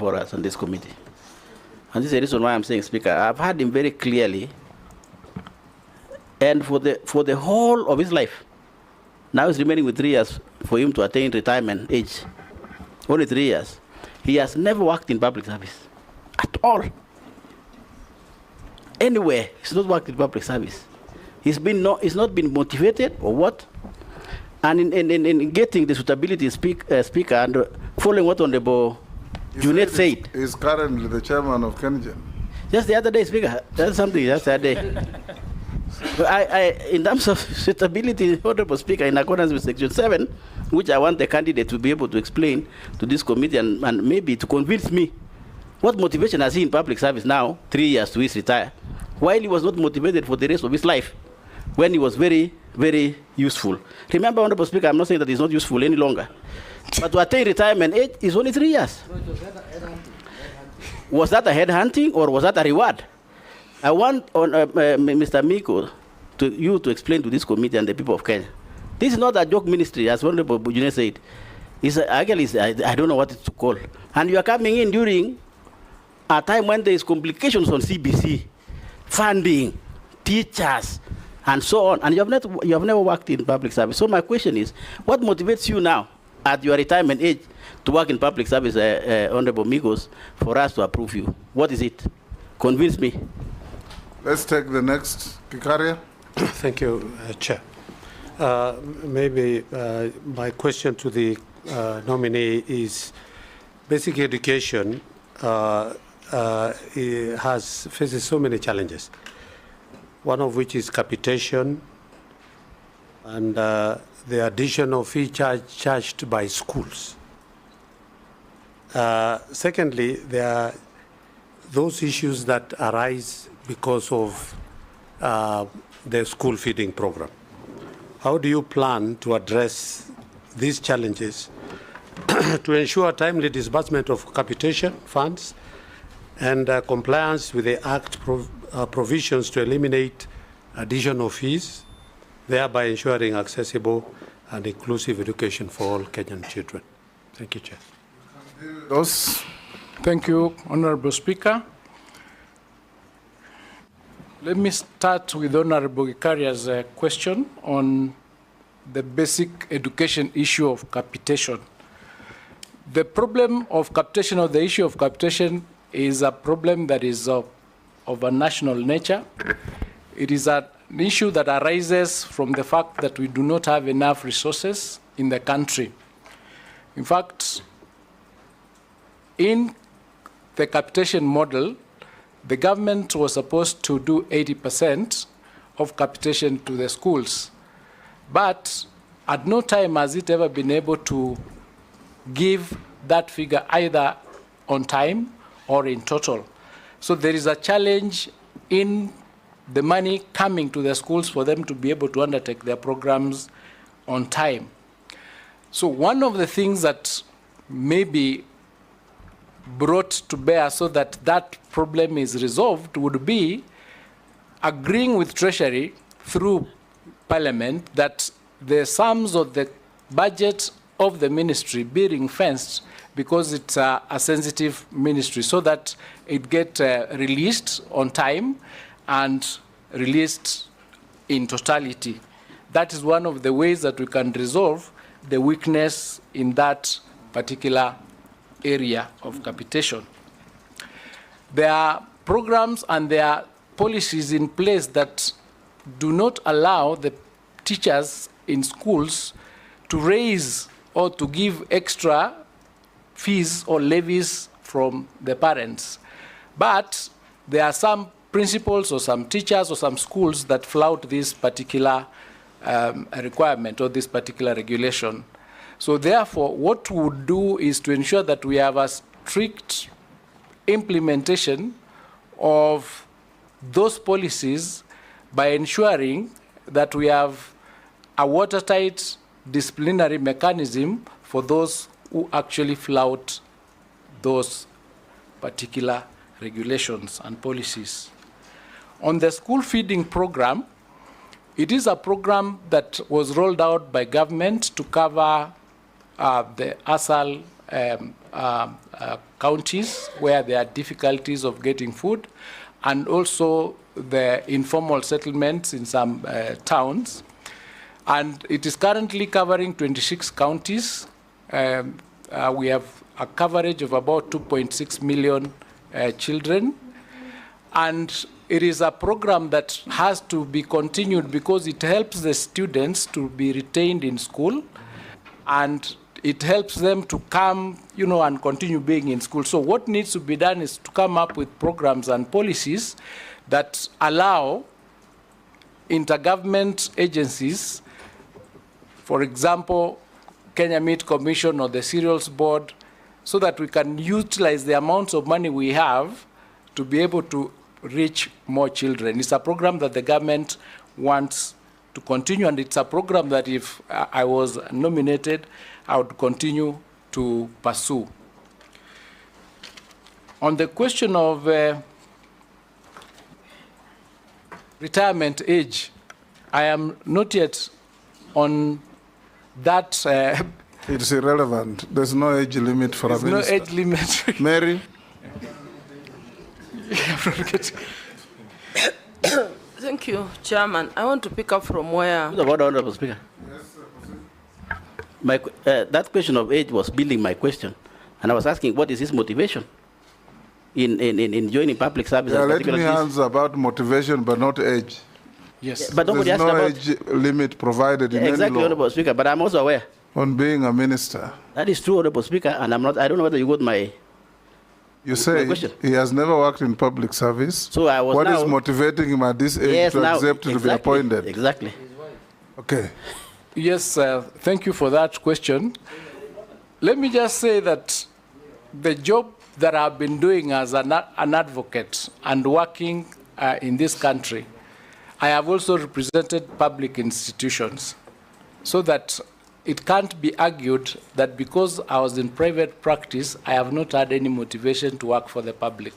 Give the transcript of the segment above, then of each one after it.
before us on this committee. And this is the reason why I'm saying, Speaker, I've heard him very clearly, and for the whole of his life, now he's remaining with 3 years for him to attain retirement age. Only 3 years. He has never worked in public service at all. Anywhere, he's not worked in public service. He's not been motivated or what? And in getting the suitability speaker and following what Honorable Julius said. He's currently the chairman of Kengen. Just the other day, Speaker. That's something, just the other day. In terms of suitability, Honorable Speaker, in accordance with Section 7, which I want the candidate to be able to explain to this committee and maybe to convince me, what motivation has he in public service now, 3 years to his retire, while he was not motivated for the rest of his life, when he was very, very useful. Remember, Honorable Speaker, I'm not saying that he's not useful any longer. But to attain retirement age is only 3 years. Was that a headhunting or was that a reward? I want Mr. Miko to explain to this committee and the people of Kenya. This is not a joke ministry, as Honorable Julius said. I don't know what it's to call. And you are coming in during a time when there is complications on CBC, funding, teachers, and so on. And you have never worked in public service. So my question is, what motivates you now at your retirement age to work in public service, Honorable Migos, for us to approve you? What is it? Convince me. Let's take the next Kikaria. Thank you, Chair. Maybe my question to the nominee is, basic education faces so many challenges, one of which is capitation and the addition of fee charged by schools. Secondly, there are those issues that arise because of the school feeding program. How do you plan to address these challenges to ensure timely disbursement of capitation funds and compliance with the Act provisions to eliminate additional fees, thereby ensuring accessible and inclusive education for all Kenyan children? Thank you, Chair. Thank you, Honorable Speaker. Let me start with Honorable Gikaria's question on the basic education issue of capitation. The problem of capitation, or the issue of capitation, is a problem that is of a national nature. It is an issue that arises from the fact that we do not have enough resources in the country. In fact, in the capitation model, the government was supposed to do 80% of capitation to the schools. But at no time has it ever been able to give that figure either on time or in total. So there is a challenge in the money coming to the schools for them to be able to undertake their programs on time. So one of the things that may be brought to bear so that that problem is resolved would be agreeing with Treasury through Parliament that the sums of the budget of the ministry be ring-fenced, because it's a sensitive ministry, so that it gets released on time and released in totality. That is one of the ways that we can resolve the weakness in that particular area of capitation. There are programs and there are policies in place that do not allow the teachers in schools to raise or to give extra fees or levies from the parents. But there are some principals or some teachers or some schools that flout this particular requirement or this particular regulation. So therefore, what we would do is to ensure that we have a strict implementation of those policies by ensuring that we have a watertight disciplinary mechanism for those who actually flout those particular regulations and policies. On the school feeding program, it is a program that was rolled out by government to cover the ASAL counties where there are difficulties of getting food, and also the informal settlements in some towns. And it is currently covering 26 counties. We have a coverage of about 2.6 million children. And it is a program that has to be continued because it helps the students to be retained in school, and it helps them to come, and continue being in school. So what needs to be done is to come up with programs and policies that allow intergovernment agencies, for example, Kenya Meat Commission or the Cereals Board, so that we can utilize the amounts of money we have to be able to reach more children. It's a program that the government wants to continue, and it's a program that if I was nominated, I would continue to pursue. On the question of retirement age, I am not yet on that. It's irrelevant. There's no age limit for a minister. There's no age limit. Mary? Thank you, Chairman. I want to pick up from where... The word, Honorable Speaker. That question of age was building my question. And I was asking, what is his motivation in joining public service? Yeah, let me answer about motivation, but not age. Yes. But nobody There's asked no about... age limit provided in Exactly, any law Honorable Speaker, but I'm also aware. on being a minister. That is true, Honorable Speaker, and I don't know whether you got my... You say he has never worked in public service. So I was What now, is motivating him at this age to accept to be appointed? Exactly. Okay. Yes, thank you for that question. Let me just say that the job that I've been doing as an advocate and working in this country, I have also represented public institutions, so that it can't be argued that because I was in private practice, I have not had any motivation to work for the public.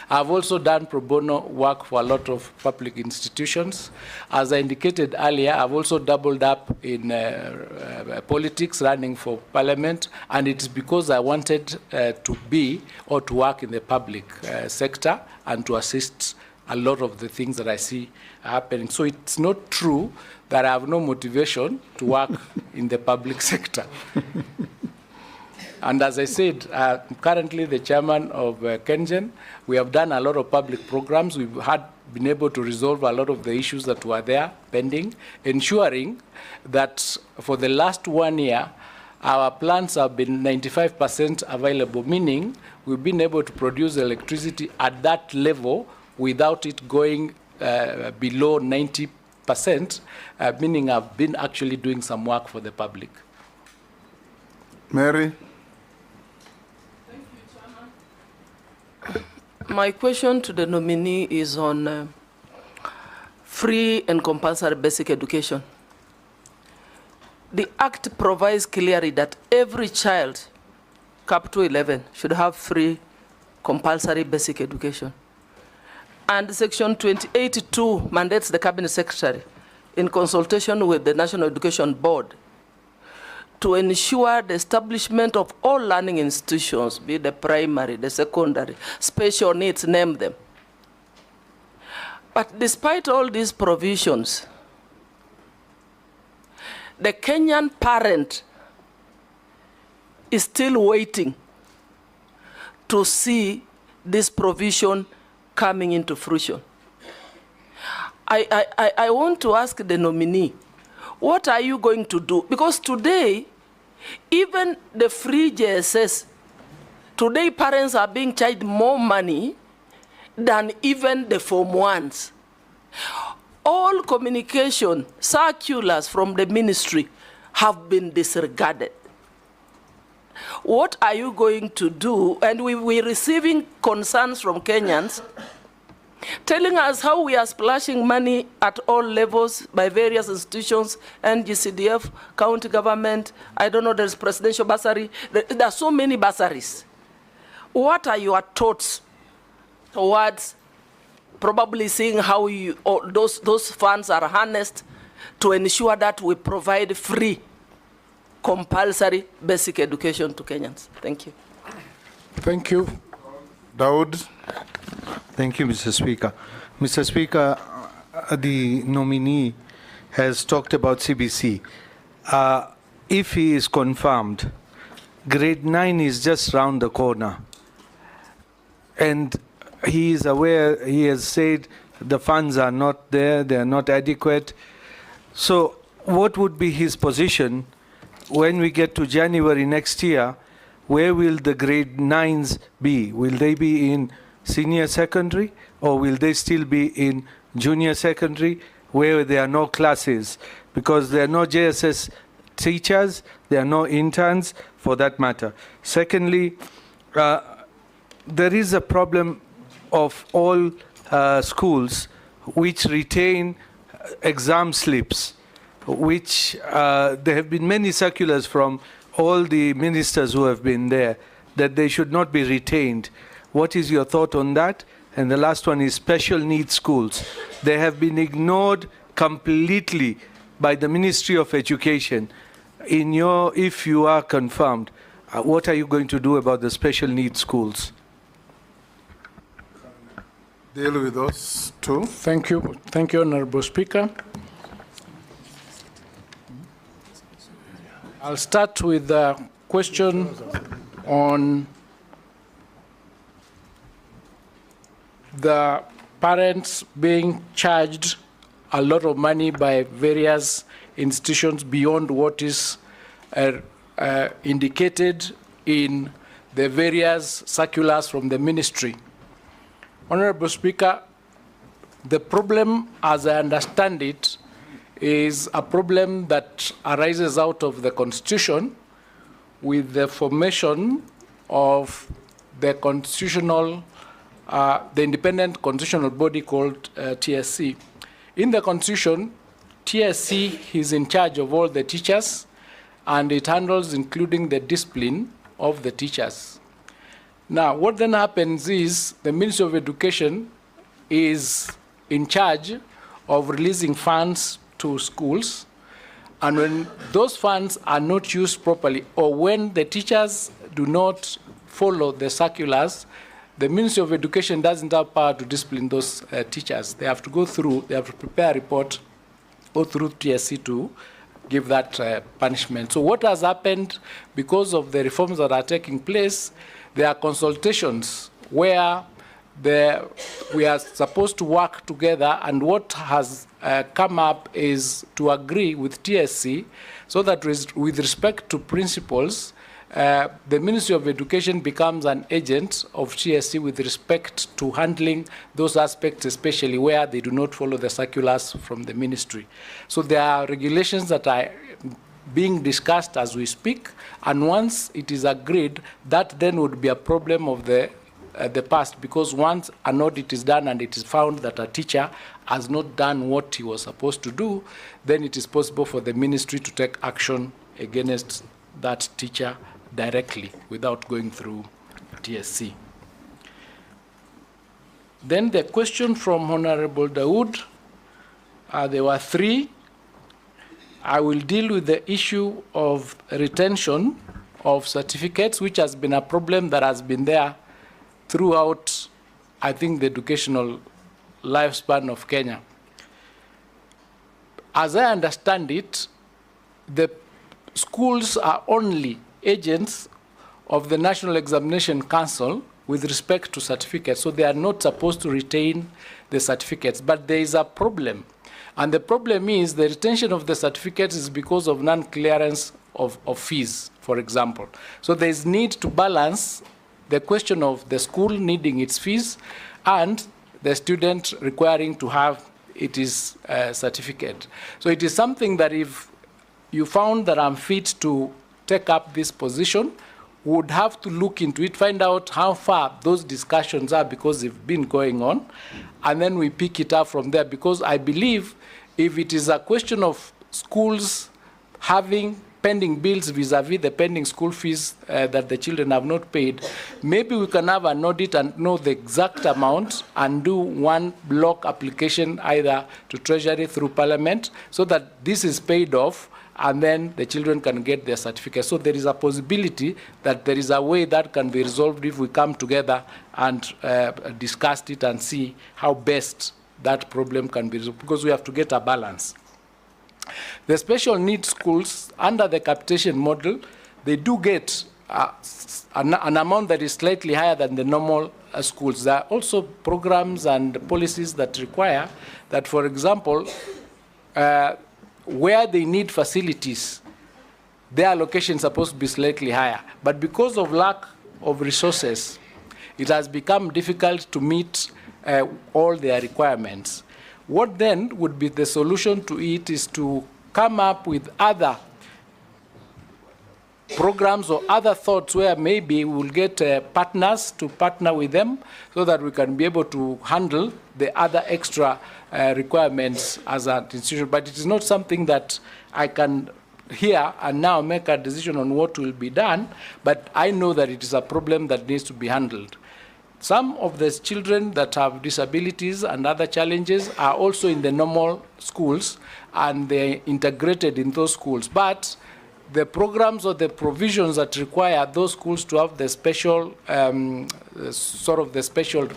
I've also done pro bono work for a lot of public institutions. As I indicated earlier, I've also doubled up in politics, running for parliament, and it's because I wanted to be or to work in the public sector and to assist a lot of the things that I see happening. So it's not true that I have no motivation to work in the public sector. And as I said, I'm currently the chairman of KenGen. We have done a lot of public programs. We've been able to resolve a lot of the issues that were there pending, ensuring that for the last 1 year, our plants have been 95% available, meaning we've been able to produce electricity at that level without it going below 90%, meaning I've been actually doing some work for the public. Mary? Thank you, Chairman. My question to the nominee is on free and compulsory basic education. The Act provides clearly that every child, up to 11, should have free compulsory basic education. And Section 28(2) mandates the Cabinet Secretary, in consultation with the National Education Board, to ensure the establishment of all learning institutions, be it the primary, the secondary, special needs, name them. But despite all these provisions, the Kenyan parent is still waiting to see this provision coming into fruition. I want to ask the nominee, what are you going to do? Because today, even the free JSS, today parents are being charged more money than even the Form 1s. All communication circulars from the ministry have been disregarded. What are you going to do? And we're receiving concerns from Kenyans telling us how we are splashing money at all levels by various institutions, NGCDF, county government, I don't know, there's presidential bursary. There are so many bursaries. What are your thoughts towards probably seeing how those funds are harnessed to ensure that we provide free compulsory basic education to Kenyans. Thank you. Thank you. Daud. Thank you, Mr. Speaker. Mr. Speaker, the nominee has talked about CBC. If he is confirmed, grade 9 is just round the corner. And he is aware, he has said the funds are not there, they are not adequate. So what would be his position when we get to January next year? Where will the grade 9s be? Will they be in senior secondary, or will they still be in junior secondary where there are no classes? Because there are no JSS teachers, there are no interns for that matter. Secondly, there is a problem of all schools which retain exam slips, which there have been many circulars from all the ministers who have been there that they should not be retained. What is your thought on that? And the last one is special needs schools. They have been ignored completely by the Ministry of Education. If you are confirmed, what are you going to do about the special needs schools? Deal with those two. Thank you. Thank you, Honorable Speaker. I'll start with the question on the parents being charged a lot of money by various institutions beyond what is indicated in the various circulars from the ministry. Honorable Speaker, the problem, as I understand it, is a problem that arises out of the Constitution with the formation of the constitutional, the independent constitutional body called TSC. In the Constitution, TSC is in charge of all the teachers, and it handles including the discipline of the teachers. Now, what then happens is the Ministry of Education is in charge of releasing funds to schools, and when those funds are not used properly, or when the teachers do not follow the circulars, the Ministry of Education doesn't have power to discipline those teachers. They have to go through, they have to prepare a report, go through TSC to give that punishment. So what has happened, because of the reforms that are taking place, there are consultations where we are supposed to work together, and what has come up is to agree with TSC so that with respect to principals, the Ministry of Education becomes an agent of TSC with respect to handling those aspects, especially where they do not follow the circulars from the ministry. So there are regulations that are being discussed as we speak, and once it is agreed, that then would be a problem of the past, because once an audit is done and it is found that a teacher has not done what he was supposed to do, then it is possible for the ministry to take action against that teacher directly without going through TSC. Then the question from Honorable Dawood, there were three. I will deal with the issue of retention of certificates, which has been a problem that has been there throughout, I think, the educational lifespan of Kenya. As I understand it, the schools are only agents of the National Examination Council with respect to certificates, so they are not supposed to retain the certificates. But there is a problem, and the problem is the retention of the certificates is because of non-clearance of fees, for example. So there is need to balance the question of the school needing its fees and the student requiring to have its certificate. So it is something that if you found that I'm fit to take up this position, would have to look into it, find out how far those discussions are, because they've been going on, and then we pick it up from there. Because I believe if it is a question of schools having pending bills vis-a-vis the pending school fees that the children have not paid, maybe we can have an audit and know the exact amount and do one block application either to Treasury through Parliament so that this is paid off, and then the children can get their certificate. So there is a possibility that there is a way that can be resolved if we come together and discuss it and see how best that problem can be resolved, because we have to get a balance. The special needs schools, under the capitation model, they do get an amount that is slightly higher than the normal schools. There are also programs and policies that require that, for example, where they need facilities, their allocation is supposed to be slightly higher. But because of lack of resources, it has become difficult to meet all their requirements. What then would be the solution to it is to come up with other programs or other thoughts where maybe we'll get partners to partner with them so that we can be able to handle the other extra requirements as an institution. But it is not something that I can here and now make a decision on what will be done, but I know that it is a problem that needs to be handled. Some of the children that have disabilities and other challenges are also in the normal schools, and they're integrated in those schools. But the programs or the provisions that require those schools to have the special, sort of the special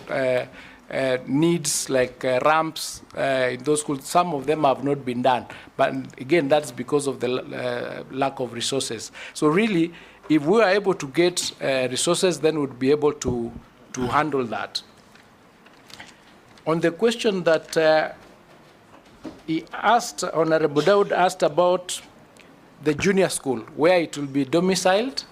needs, like ramps in those schools, some of them have not been done. But again, that's because of the lack of resources. So really, if we are able to get resources, then we'd be able to handle that. On the question that he asked, Honorable Daud asked about the junior school, where it will be domiciled,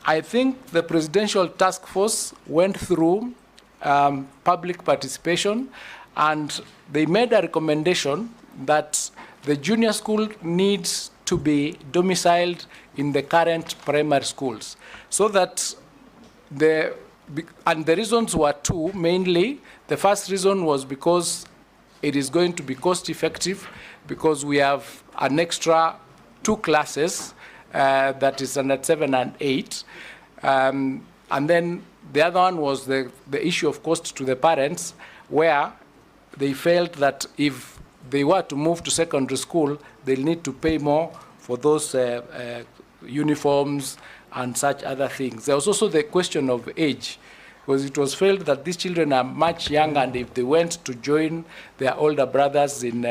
I think the Presidential Task Force went through public participation, and they made a recommendation that the junior school needs to be domiciled in the current primary schools, so that and the reasons were two, mainly. The first reason was because it is going to be cost effective, because we have an extra 2 classes, that is standard 7 and 8. And then the other one was the issue of cost to the parents, where they felt that if they were to move to secondary school, they'll need to pay more for those uniforms and such other things. There was also the question of age, because it was felt that these children are much younger, and if they went to join their older brothers in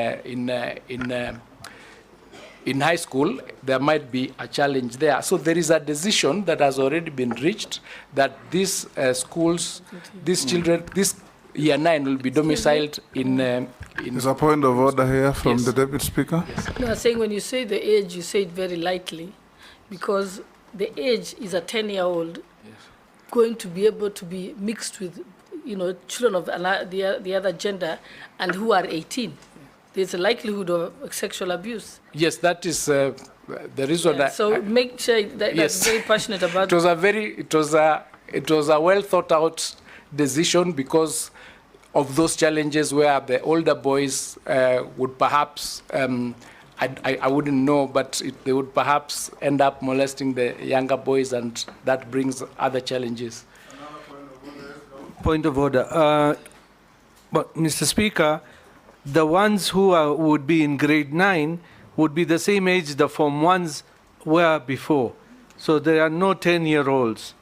high school, there might be a challenge there. So there is a decision that has already been reached that these schools, these children, this year 9 will be domiciled in There's a point of order here from the Deputy Speaker. Yes. No, I'm saying when you say the age, you say it very lightly, because the age is a 10-year-old going to be able to be mixed with, children of the other gender and who are 18. There's a likelihood of sexual abuse. Yes, that is the reason. Yeah, so make sure that that's very passionate about. It was a well thought out decision because of those challenges where the older boys would perhaps, I wouldn't know, but they would perhaps end up molesting the younger boys, and that brings other challenges. Point of order. But Mr. Speaker, the ones who would be in grade 9 would be the same age the Form 1s were before. So there are no 10-year-olds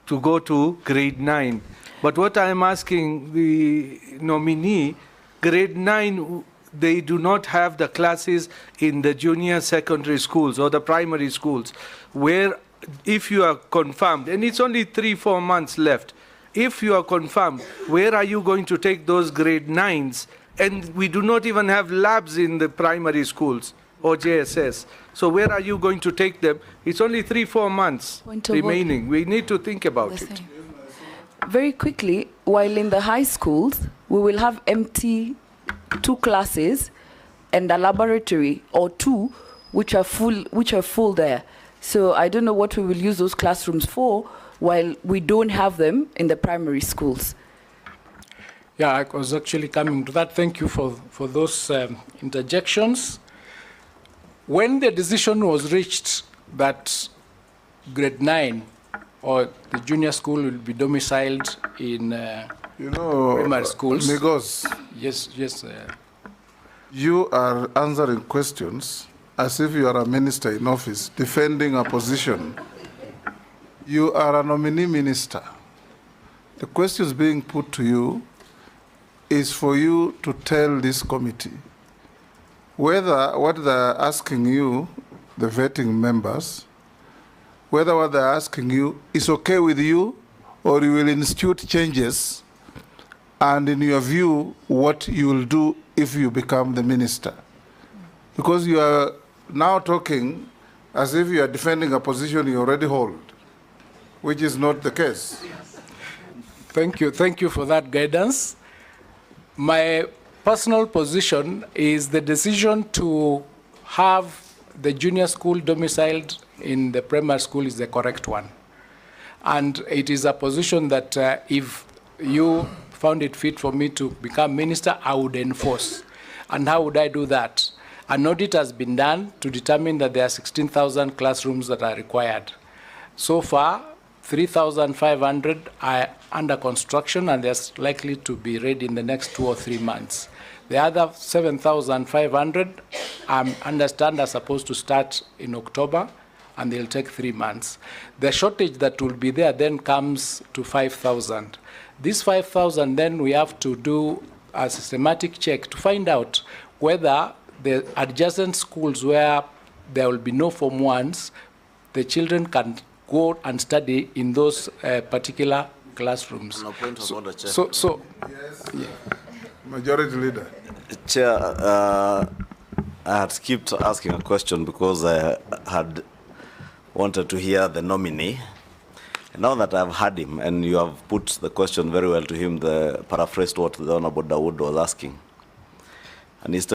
to go to grade 9. But what I'm asking the nominee, grade 9, they do not have the classes in the junior secondary schools or the primary schools, where if you are confirmed, and it's only 3-4 months left, if you are confirmed, where are you going to take those grade 9s? And we do not even have labs in the primary schools or JSS. So where are you going to take them? It's only 3-4 months remaining. We need to think about it. Very quickly, while in the high schools, we will have empty 2 classes and a laboratory or 2 which are full there. So I don't know what we will use those classrooms for while we don't have them in the primary schools. Yeah, I was actually coming to that. Thank you for those interjections. When the decision was reached that grade 9 or the junior school will be domiciled in primary schools. Migos, yes. you are answering questions as if you are a minister in office defending a position. You are a nominee minister. The questions being put to you is for you to tell this committee whether what they're asking you, the vetting members, whether what they're asking you is okay with you, or you will institute changes, and in your view, what you will do if you become the minister. Because you are now talking as if you are defending a position you already hold, which is not the case. Thank you for that guidance. My personal position is the decision to have the junior school domiciled in the primary school is the correct one. And it is a position that if you found it fit for me to become minister, I would enforce. And how would I do that? An audit has been done to determine that there are 16,000 classrooms that are required. So far, 3,500 are under construction, and they're likely to be ready in the next 2 or 3 months. The other 7,500, I understand, are supposed to start in October, and they'll take 3 months. The shortage that will be there then comes to 5,000. This 5,000, then we have to do a systematic check to find out whether the adjacent schools where there will be no Form 1s, the children can go and study in those particular classrooms. No point of order, Chair. Yes. Yeah. Majority Leader. Chair, I had skipped asking a question because I had wanted to hear the nominee. Now that I've heard him and you have put the question very well to him, the paraphrased what the Honorable Dawood was asking. And